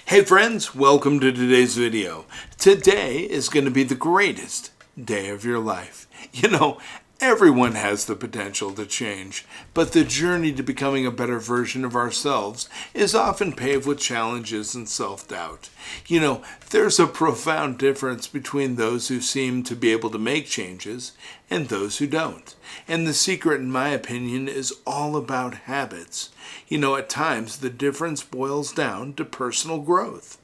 Hey friends, welcome to today's video. Today is going to be the greatest day of your life. Everyone has the potential to change, but the journey to becoming a better version of ourselves is often paved with challenges and self-doubt. There's a profound difference between those who seem to be able to make changes and those who don't. And the secret, in my opinion, is all about habits. At times the difference boils down to personal growth.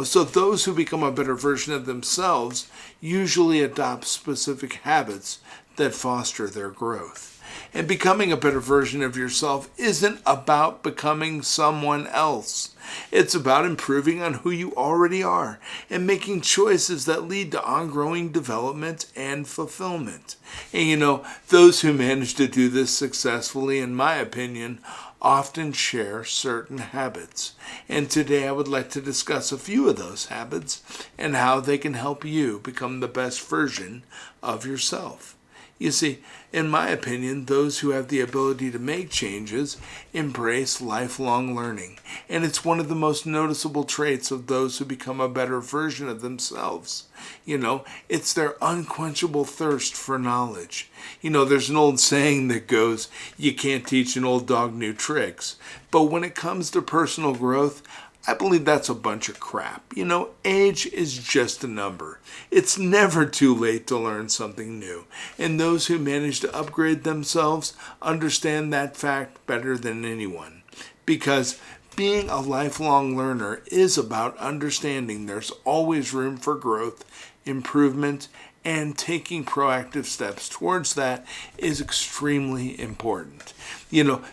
So those who become a better version of themselves usually adopt specific habits that foster their growth. And becoming a better version of yourself isn't about becoming someone else. It's about improving on who you already are and making choices that lead to ongoing development and fulfillment. And those who manage to do this successfully, in my opinion, often share certain habits. And today I would like to discuss a few of those habits and how they can help you become the best version of yourself. You see, in my opinion, those who have the ability to make changes embrace lifelong learning. And it's one of the most noticeable traits of those who become a better version of themselves. It's their unquenchable thirst for knowledge. There's an old saying that goes, you can't teach an old dog new tricks. But when it comes to personal growth, I believe that's a bunch of crap. Age is just a number. It's never too late to learn something new. And those who manage to upgrade themselves understand that fact better than anyone. Because being a lifelong learner is about understanding there's always room for growth, improvement, and taking proactive steps towards that is extremely important.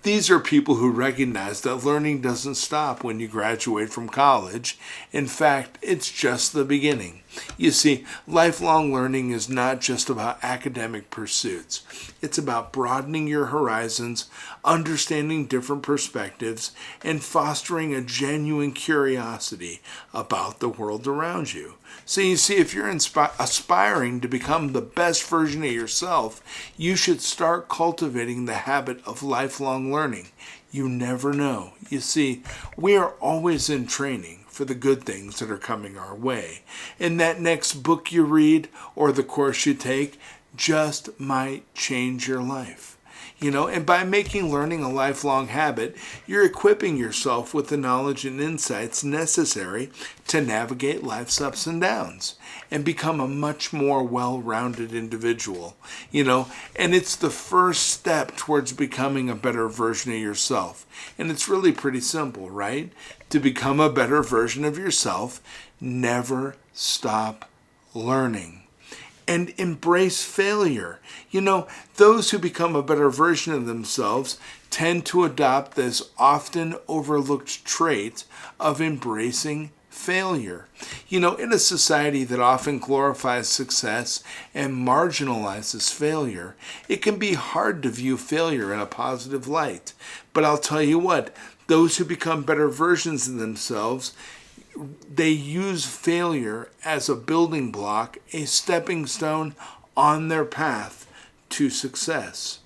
These are people who recognize that learning doesn't stop when you graduate from college. In fact, it's just the beginning. You see, lifelong learning is not just about academic pursuits. It's about broadening your horizons, understanding different perspectives, and fostering a genuine curiosity about the world around you. So you see, if you're aspiring to become the best version of yourself, you should start cultivating the habit of lifelong learning. You never know. You see, we are always in training for the good things that are coming our way. And that next book you read or the course you take just might change your life. And by making learning a lifelong habit, you're equipping yourself with the knowledge and insights necessary to navigate life's ups and downs and become a much more well-rounded individual. And it's the first step towards becoming a better version of yourself. And it's really pretty simple, right? To become a better version of yourself, never stop learning. And embrace failure. Those who become a better version of themselves tend to adopt this often overlooked trait of embracing failure. In a society that often glorifies success and marginalizes failure, it can be hard to view failure in a positive light. But I'll tell you what, those who become better versions of themselves, they use failure as a building block, a stepping stone on their path to success.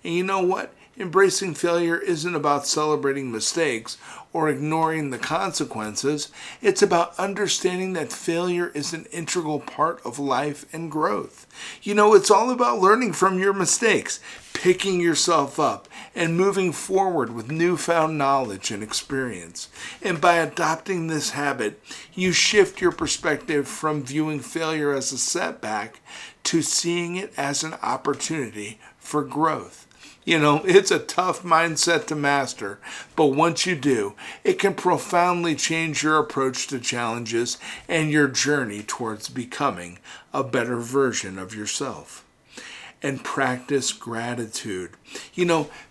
And you know what? Embracing failure isn't about celebrating mistakes or ignoring the consequences. It's about understanding that failure is an integral part of life and growth. It's all about learning from your mistakes, picking yourself up, and moving forward with newfound knowledge and experience. And by adopting this habit, you shift your perspective from viewing failure as a setback to seeing it as an opportunity for growth. It's a tough mindset to master, but once you do, it can profoundly change your approach to challenges and your journey towards becoming a better version of yourself. And practice gratitude.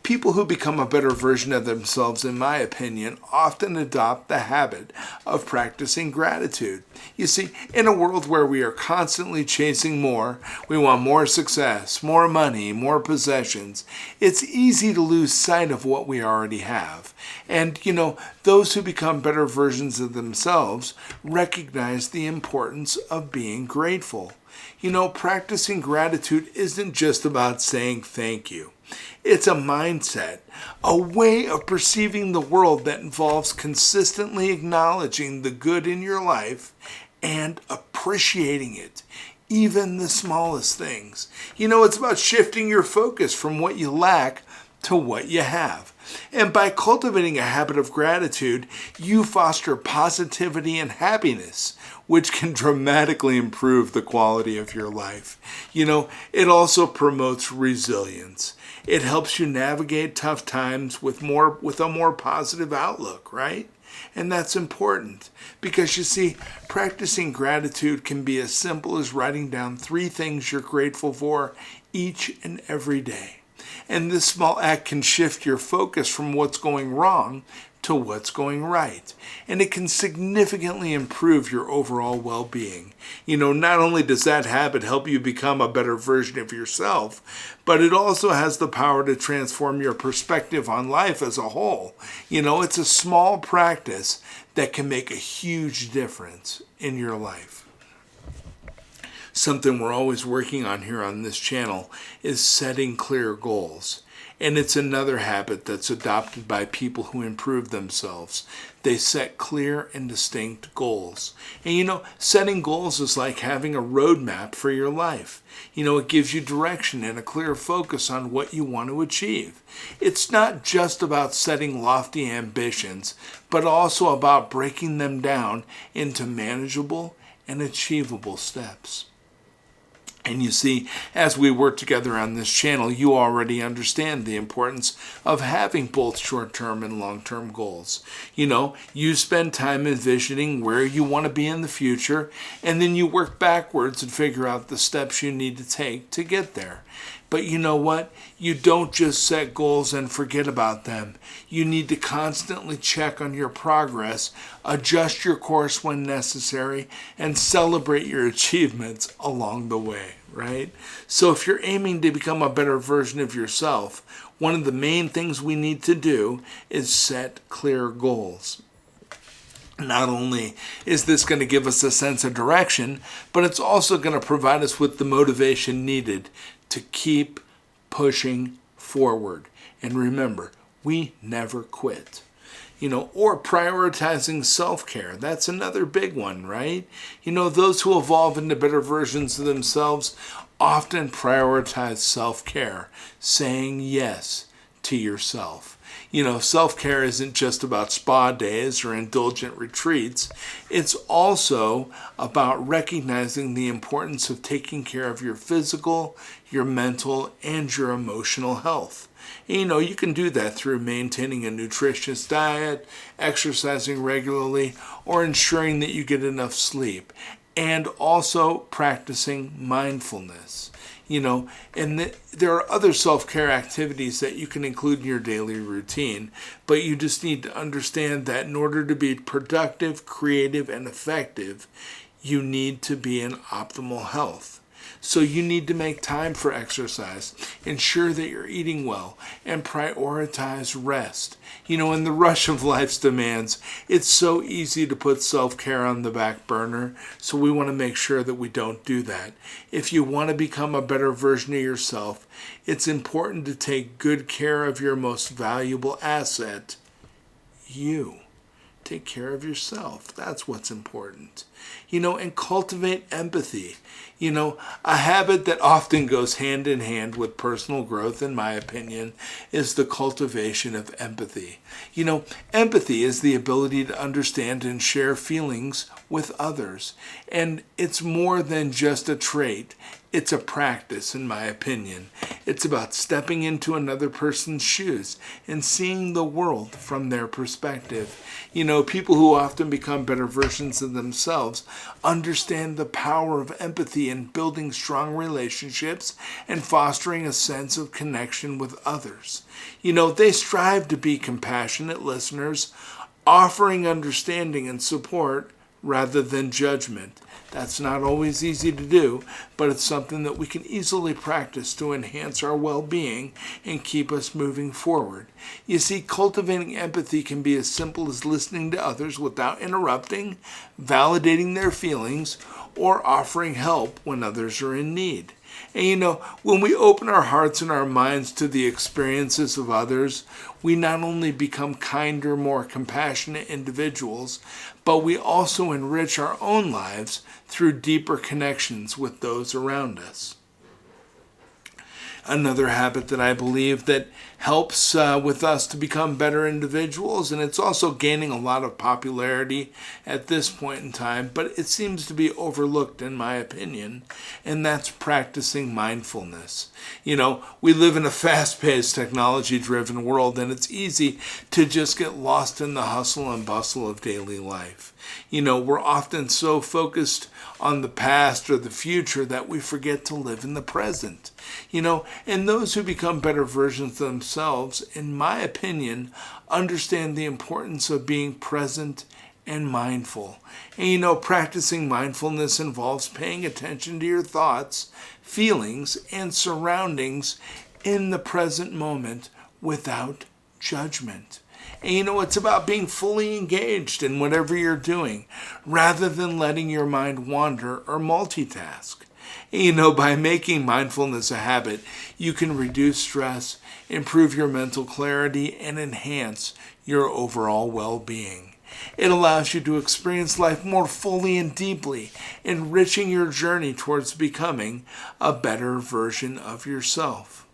People who become a better version of themselves, in my opinion, often adopt the habit of practicing gratitude. You see, in a world where we are constantly chasing more, we want more success, more money, more possessions, it's easy to lose sight of what we already have. And, those who become better versions of themselves recognize the importance of being grateful. Practicing gratitude isn't just about saying thank you. It's a mindset, a way of perceiving the world that involves consistently acknowledging the good in your life and appreciating it, even the smallest things. It's about shifting your focus from what you lack to what you have. And by cultivating a habit of gratitude, you foster positivity and happiness, which can dramatically improve the quality of your life. It also promotes resilience. It helps you navigate tough times with a more positive outlook, right? And that's important because, you see, practicing gratitude can be as simple as writing down 3 things you're grateful for each and every day. And this small act can shift your focus from what's going wrong to what's going right. And it can significantly improve your overall well-being. Not only does that habit help you become a better version of yourself, but it also has the power to transform your perspective on life as a whole. It's a small practice that can make a huge difference in your life. Something we're always working on here on this channel is setting clear goals. And it's another habit that's adopted by people who improve themselves. They set clear and distinct goals. And setting goals is like having a roadmap for your life. It gives you direction and a clear focus on what you want to achieve. It's not just about setting lofty ambitions, but also about breaking them down into manageable and achievable steps. And you see, as we work together on this channel, you already understand the importance of having both short-term and long-term goals. You spend time envisioning where you want to be in the future, and then you work backwards and figure out the steps you need to take to get there. But you know what? You don't just set goals and forget about them. You need to constantly check on your progress, adjust your course when necessary, and celebrate your achievements along the way, right? So if you're aiming to become a better version of yourself, one of the main things we need to do is set clear goals. Not only is this going to give us a sense of direction, but it's also going to provide us with the motivation needed to keep pushing forward. And remember, we never quit. Or prioritizing self-care. That's another big one, right? Those who evolve into better versions of themselves often prioritize self-care, saying yes to yourself. Self-care isn't just about spa days or indulgent retreats. It's also about recognizing the importance of taking care of your physical, your mental, and your emotional health. You can do that through maintaining a nutritious diet, exercising regularly, or ensuring that you get enough sleep, and also practicing mindfulness. There are other self-care activities that you can include in your daily routine, but you just need to understand that in order to be productive, creative, and effective, you need to be in optimal health. So you need to make time for exercise, ensure that you're eating well, and prioritize rest. In the rush of life's demands, it's so easy to put self-care on the back burner, so we want to make sure that we don't do that. If you want to become a better version of yourself, it's important to take good care of your most valuable asset, you. Take care of yourself. That's what's important. And cultivate empathy. A habit that often goes hand in hand with personal growth, in my opinion, is the cultivation of empathy. Empathy is the ability to understand and share feelings with others. And it's more than just a trait. It's a practice, in my opinion. It's about stepping into another person's shoes and seeing the world from their perspective. People who often become better versions of themselves understand the power of empathy in building strong relationships and fostering a sense of connection with others. They strive to be compassionate listeners, offering understanding and support rather than judgment. That's not always easy to do, but it's something that we can easily practice to enhance our well-being and keep us moving forward. You see, cultivating empathy can be as simple as listening to others without interrupting, validating their feelings, or offering help when others are in need. And when we open our hearts and our minds to the experiences of others, we not only become kinder, more compassionate individuals, but we also enrich our own lives through deeper connections with those around us. Another habit that I believe that helps with us to become better individuals, and it's also gaining a lot of popularity at this point in time, but it seems to be overlooked in my opinion, and that's practicing mindfulness. We live in a fast-paced, technology-driven world, and it's easy to just get lost in the hustle and bustle of daily life. We're often so focused on the past or the future that we forget to live in the present. And those who become better versions of themselves, in my opinion, understand the importance of being present and mindful. And practicing mindfulness involves paying attention to your thoughts, feelings, and surroundings in the present moment without judgment. And it's about being fully engaged in whatever you're doing, rather than letting your mind wander or multitask. And by making mindfulness a habit, you can reduce stress, improve your mental clarity, and enhance your overall well-being. It allows you to experience life more fully and deeply, enriching your journey towards becoming a better version of yourself.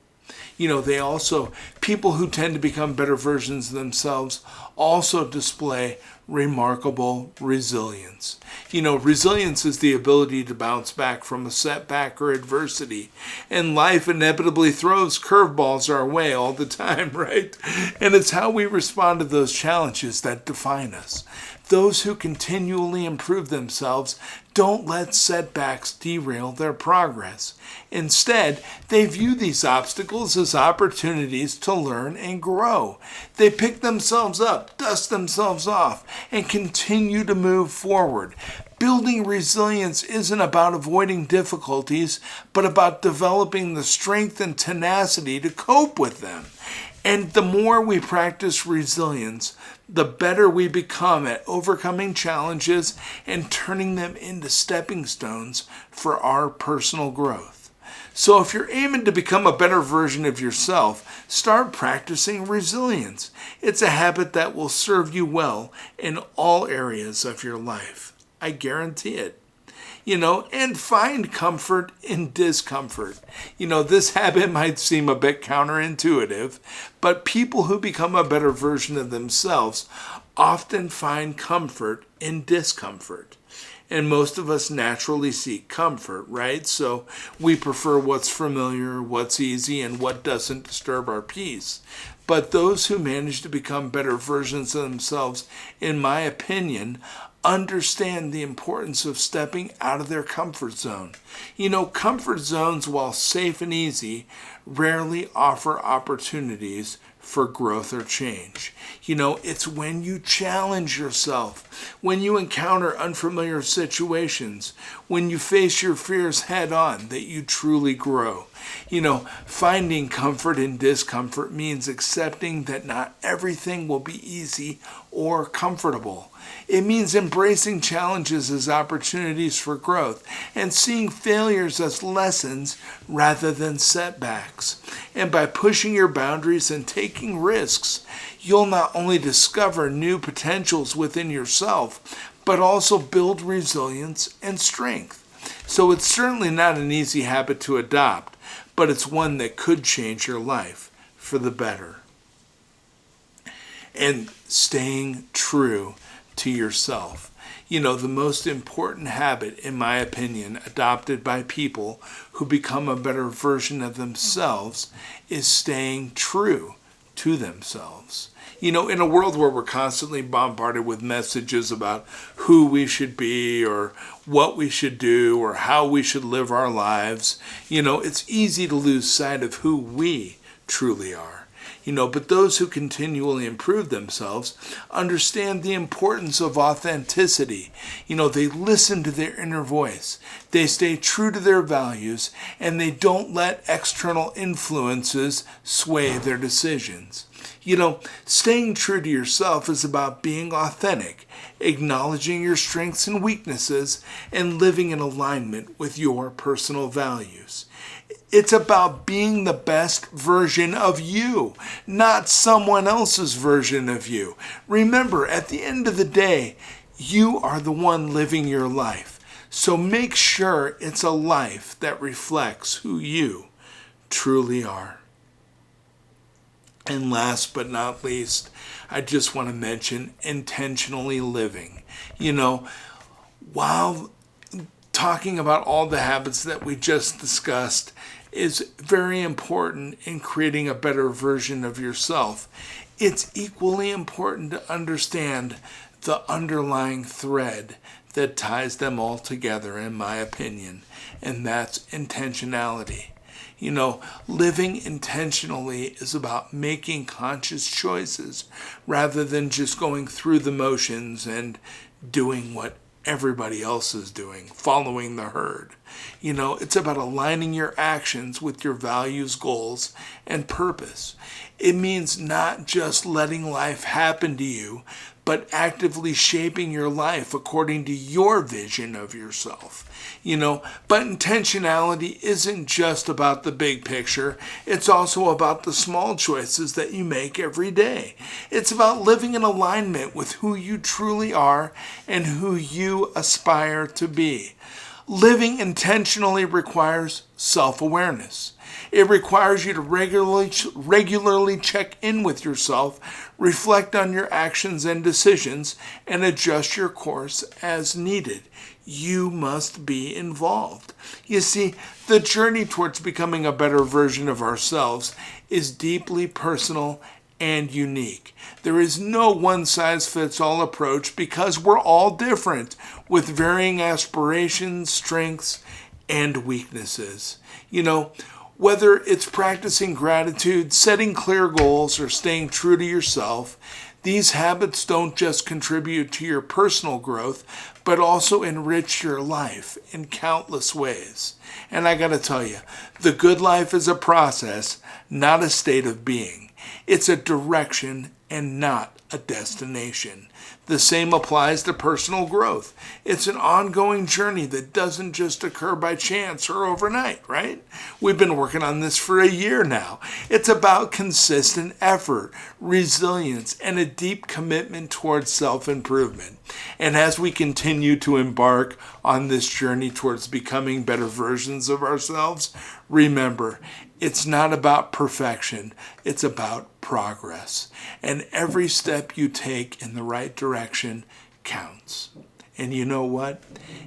People who tend to become better versions of themselves also display remarkable resilience. Resilience is the ability to bounce back from a setback or adversity. And life inevitably throws curveballs our way all the time, right? And it's how we respond to those challenges that define us. Those who continually improve themselves don't let setbacks derail their progress. Instead, they view these obstacles as opportunities to learn and grow. They pick themselves up, dust themselves off, and continue to move forward. Building resilience isn't about avoiding difficulties, but about developing the strength and tenacity to cope with them. And the more we practice resilience, the better we become at overcoming challenges and turning them into stepping stones for our personal growth. So if you're aiming to become a better version of yourself, start practicing resilience. It's a habit that will serve you well in all areas of your life. I guarantee it. And find comfort in discomfort. This habit might seem a bit counterintuitive, but people who become a better version of themselves often find comfort in discomfort. And most of us naturally seek comfort, right? So we prefer what's familiar, what's easy, and what doesn't disturb our peace. But those who manage to become better versions of themselves, in my opinion, understand the importance of stepping out of their comfort zone. Comfort zones, while safe and easy, rarely offer opportunities for growth or change. It's when you challenge yourself, when you encounter unfamiliar situations, when you face your fears head on, that you truly grow. Finding comfort in discomfort means accepting that not everything will be easy or comfortable. It means embracing challenges as opportunities for growth and seeing failures as lessons rather than setbacks. And by pushing your boundaries and taking risks, you'll not only discover new potentials within yourself, but also build resilience and strength. So it's certainly not an easy habit to adopt, but it's one that could change your life for the better. And staying true to yourself. The most important habit, in my opinion, adopted by people who become a better version of themselves is staying true to themselves. In a world where we're constantly bombarded with messages about who we should be or what we should do or how we should live our lives, it's easy to lose sight of who we truly are. But those who continually improve themselves understand the importance of authenticity. They listen to their inner voice. They stay true to their values, and they don't let external influences sway their decisions. Staying true to yourself is about being authentic, acknowledging your strengths and weaknesses, and living in alignment with your personal values. It's about being the best version of you, not someone else's version of you. Remember, at the end of the day, you are the one living your life. So make sure it's a life that reflects who you truly are. And last but not least, I just want to mention intentionally living. While talking about all the habits that we just discussed is very important in creating a better version of yourself, it's equally important to understand the underlying thread that ties them all together, in my opinion, and that's intentionality. Living intentionally is about making conscious choices rather than just going through the motions and doing what everybody else is doing, following the herd. It's about aligning your actions with your values, goals, and purpose. It means not just letting life happen to you, but actively shaping your life according to your vision of yourself. But intentionality isn't just about the big picture. It's also about the small choices that you make every day. It's about living in alignment with who you truly are and who you aspire to be. Living intentionally requires self-awareness. It requires you to regularly check in with yourself, reflect on your actions and decisions, and adjust your course as needed. You must be involved. You see, the journey towards becoming a better version of ourselves is deeply personal and unique. There is no one-size-fits-all approach because we're all different with varying aspirations, strengths, and weaknesses. Whether it's practicing gratitude, setting clear goals, or staying true to yourself, these habits don't just contribute to your personal growth, but also enrich your life in countless ways. And I gotta tell you, the good life is a process, not a state of being. It's a direction and not a destination. The same applies to personal growth. It's an ongoing journey that doesn't just occur by chance or overnight, right? We've been working on this for a year now. It's about consistent effort, resilience, and a deep commitment towards self-improvement. And as we continue to embark on this journey towards becoming better versions of ourselves, remember, it's not about perfection, it's about progress. And every step you take in the right direction counts. And you know what?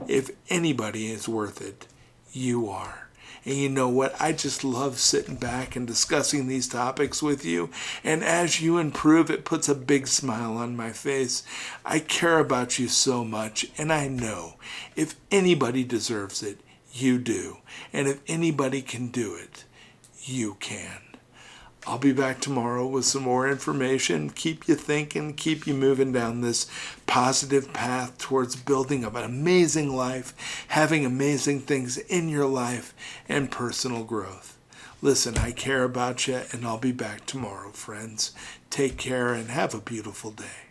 If anybody is worth it, you are. And you know what? I just love sitting back and discussing these topics with you. And as you improve, it puts a big smile on my face. I care about you so much, and I know if anybody deserves it, you do. And if anybody can do it, you can. I'll be back tomorrow with some more information. Keep you thinking, keep you moving down this positive path towards building an amazing life, having amazing things in your life, and personal growth. Listen, I care about you, and I'll be back tomorrow, friends. Take care and have a beautiful day.